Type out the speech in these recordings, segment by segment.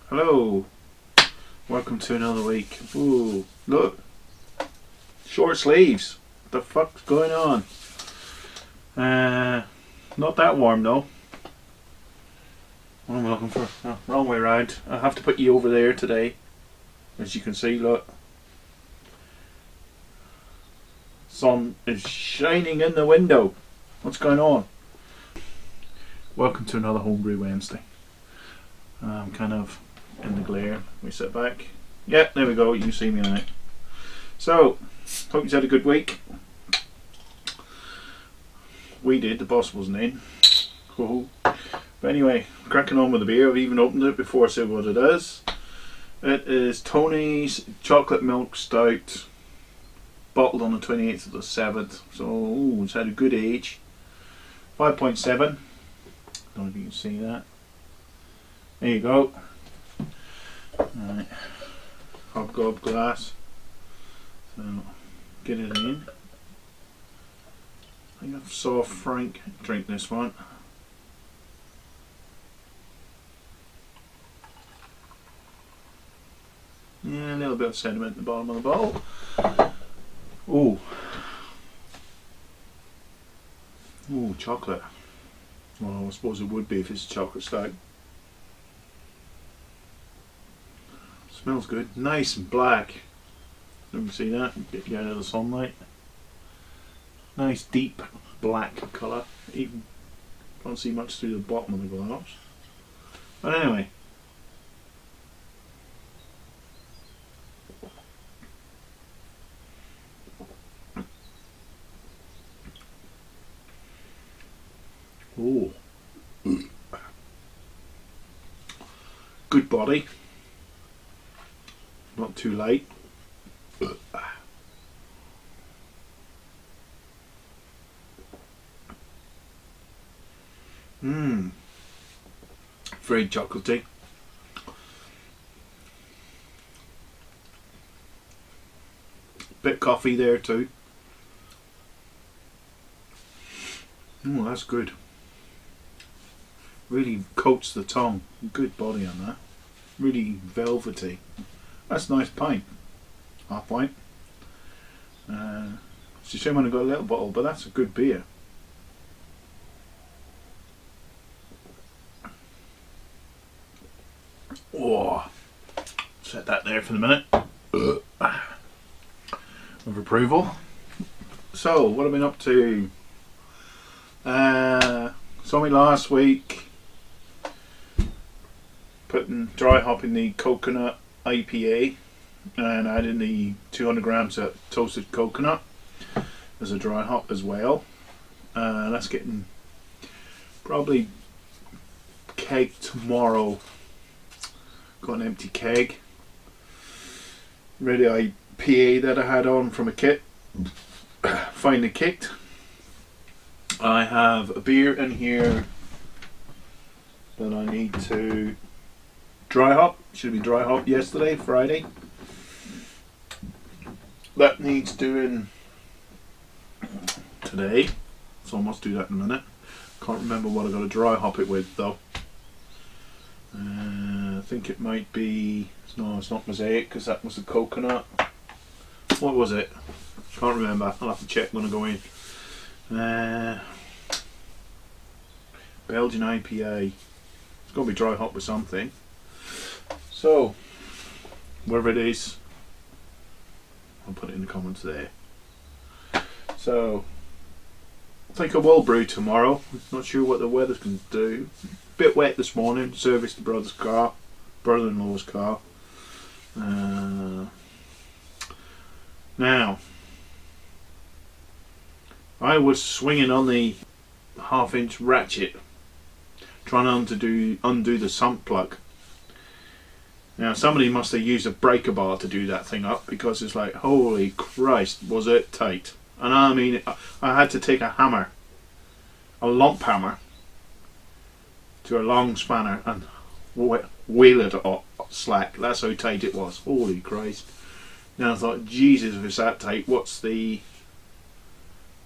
Hello, welcome to another week. Ooh, look, short sleeves. What the fuck's going on? Not that warm though. What am I looking for? Oh, wrong way round. I have to put you over there today. As you can see, look. Sun is shining in the window. What's going on? Welcome to another Homebrew Wednesday. I'm kind of in the glare. We sit back. Yeah, there we go. You can see me now. So, hope you had a good week. We did. The boss wasn't in. Cool. But anyway, cracking on with the beer. I've even opened it before I say what it is. It is Tony's Chocolate Milk Stout, bottled on the 28th of the 7th. So, ooh, it's had a good age. 5.7. Don't know if you can see that. There you go. Alright. Hobgob glass. So, get it in. I think I saw Frank drink this one. Yeah, a little bit of sediment at the bottom of the bottle. Ooh. Ooh, chocolate. Well, I suppose it would be if it's a chocolate stout. Smells good. Nice and black. You can see that. Get you out of the sunlight. Nice deep black colour. Even can't see much through the bottom of the glass. But anyway. Oh. Good body. Not too light. Mmm. Very chocolatey. Bit coffee there too. Oh, that's good. Really coats the tongue. Good body on that. Really velvety. That's a nice pint. Half pint. It's a shame when I got a little bottle, but that's a good beer. Oh, set that there for the minute. Of approval. So, what have I been up to? Saw me last week putting dry hopping the coconut IPA and adding the 200 grams of toasted coconut as a dry hop as well. That's getting probably keg tomorrow. Got an empty keg. Ready IPA that I had on from a kit. Finally kicked. I have a beer in here that I need to dry hop. Should be dry hop yesterday, Friday. That needs doing today, so I must do that in a minute. Can't remember what I got to dry hop it with though. I think it might be, no, it's not Mosaic because that was the coconut. What was it? Can't remember. I'll have to check when I go in. Belgian IPA. It's got to be dry hop with something. So, wherever it is, I'll put it in the comments there. So, I think I will brew tomorrow. Not sure what the weather's going to do. Bit wet this morning. Serviced the brother-in-law's car. Now, I was swinging on the half-inch ratchet, trying to undo the sump plug. Now, somebody must have used a breaker bar to do that thing up, because it's like, holy Christ, was it tight. And I mean, I had to take a hammer, a lump hammer, to a long spanner and wheel it up slack. That's how tight it was. Holy Christ. Now I thought, Jesus, if it's that tight, what's the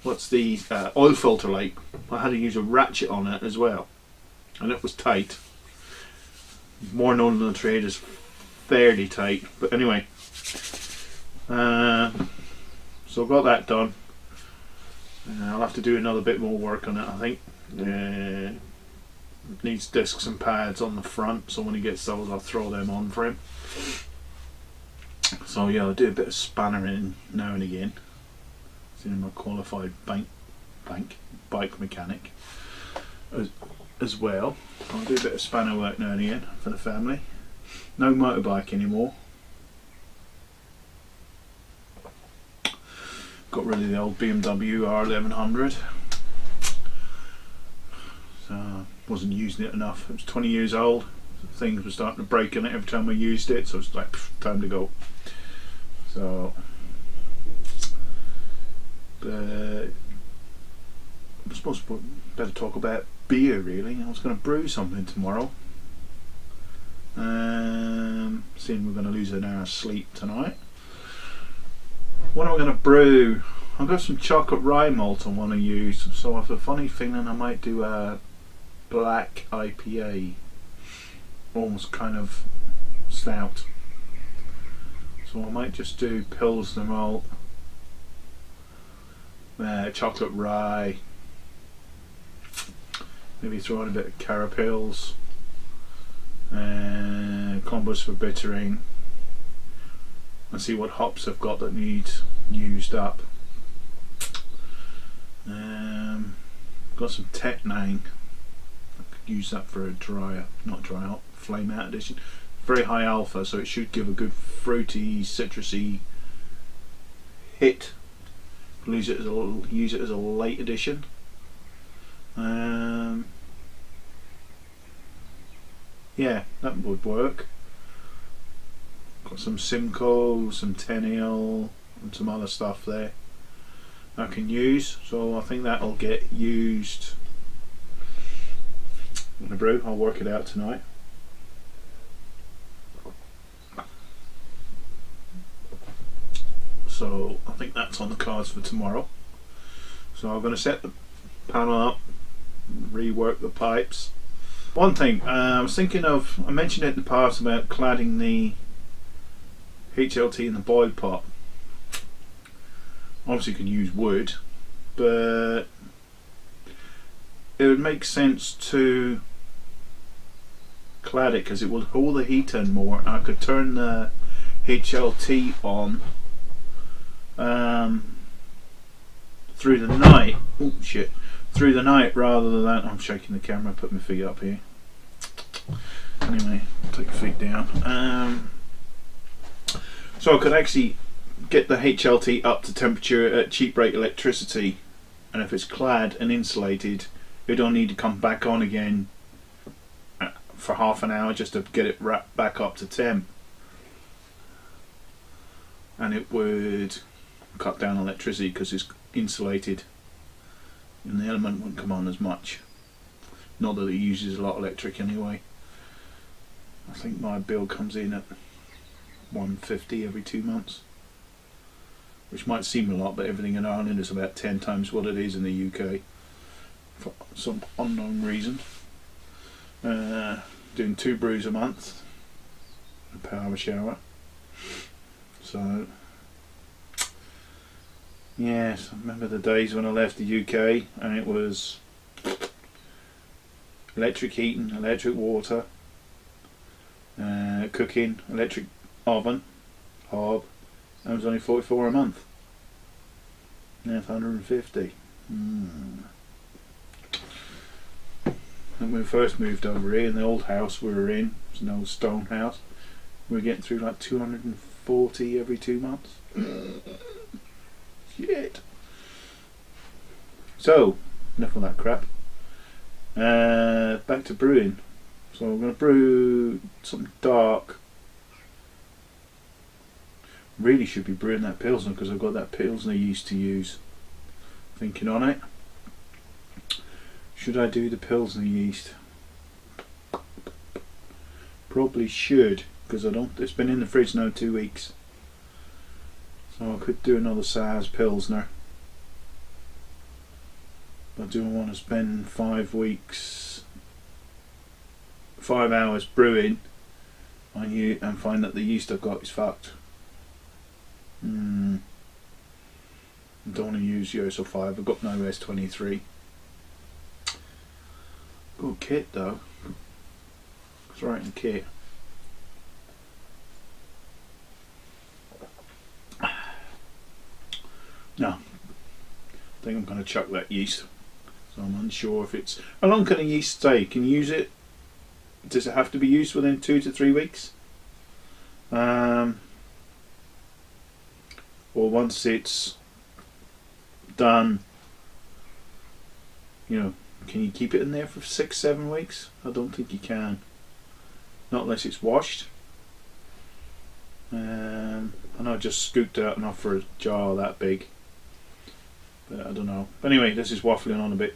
oil filter like? I had to use a ratchet on it as well, and it was tight. more known in the trade as fairly tight. But anyway, so I've got that done. I'll have to do another bit more work on it, I think. Needs discs and pads on the front, so when he gets those I'll throw them on for him. So yeah, I'll do a bit of spannering now and again. I'm a qualified bike mechanic as well. I'll do a bit of spanner work now and again for the family. No motorbike anymore. Got rid of the old BMW R1100. So wasn't using it enough. It was 20 years old. Things were starting to break in it every time I used it, so it's like time to go. So I suppose better talk about beer really. I was going to brew something tomorrow. Seeing we're going to lose an hour's sleep tonight. What am I going to brew? I've got some chocolate rye malt I want to use, so I have a funny feeling I might do a black IPA, almost kind of stout. So I might just do Pilsner malt, chocolate rye, maybe throw in a bit of carapils, combos for bittering, and see what hops I've got that need used up. Got some Tettnang. I could use that for a not dry hop, flame out edition. Very high alpha, so it should give a good fruity, citrusy hit. Use it as a late edition. Yeah, that would work. Got some Simcoe, some Tenniel, and some other stuff there I can use. So I think that'll get used in the brew. I'll work it out tonight. So I think that's on the cards for tomorrow. So I'm going to set the panel up, rework the pipes. One thing I was thinking of, I mentioned it in the past about cladding the HLT in the boil pot. Obviously you can use wood, but it would make sense to clad it because it will hold the heat in more. I could turn the HLT on through the night. Oh shit! Through the night rather than that. I'm shaking the camera. Put my feet up here. Anyway, take your feet down. So I could actually get the HLT up to temperature at cheap rate electricity, and if it's clad and insulated, you don't need to come back on again for half an hour just to get it wrapped back up to temp, and it would cut down electricity because it's insulated and the element wouldn't come on as much. Not that it uses a lot of electric anyway. I think my bill comes in at $150 every 2 months, which might seem a lot, but everything in Ireland is about 10 times what it is in the UK for some unknown reason. Doing 2 brews a month, a power shower. So yes, I remember the days when I left the UK and it was electric heating, electric water, cooking, electric oven, hob, and it was only 44 a month. Now it's 150. And when we first moved over here, in the old house we were in, it was an old stone house, we were getting through like 240 every 2 months. Shit. So, enough of that crap. Back to brewing. So I'm going to brew something dark. Really should be brewing that Pilsner because I've got that Pilsner yeast to use. Thinking on it. Should I do the Pilsner yeast? Probably should, because it's been in the fridge now 2 weeks. So I could do another Saaz Pilsner. But I do want to spend 5 hours brewing and find that the yeast I've got is fucked. I don't want to use Yoso 5. I've got no S23. Good kit though. It's right in the kit. No, I think I'm going to chuck that yeast. So I'm unsure if it's... How long can a yeast stay? Can you use it? Does it have to be used within 2 to 3 weeks? Or once it's done, you know, can you keep it in there for 6-7 weeks? I don't think you can. Not unless it's washed. And I just scooped out enough for a jar that big. But I don't know. But anyway, this is waffling on a bit.